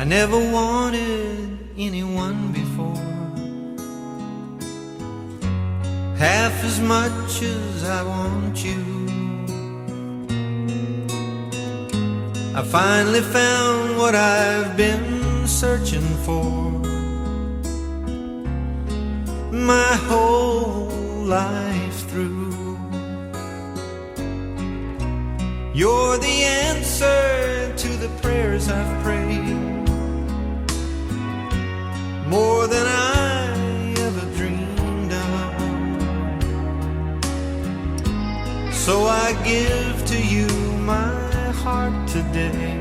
I never wanted anyone before, half as much as I want you. I finally found what I've been searching for my whole life through. You're the answer to the prayers I've prayed, more than I ever dreamed of. So I give to you my heart today,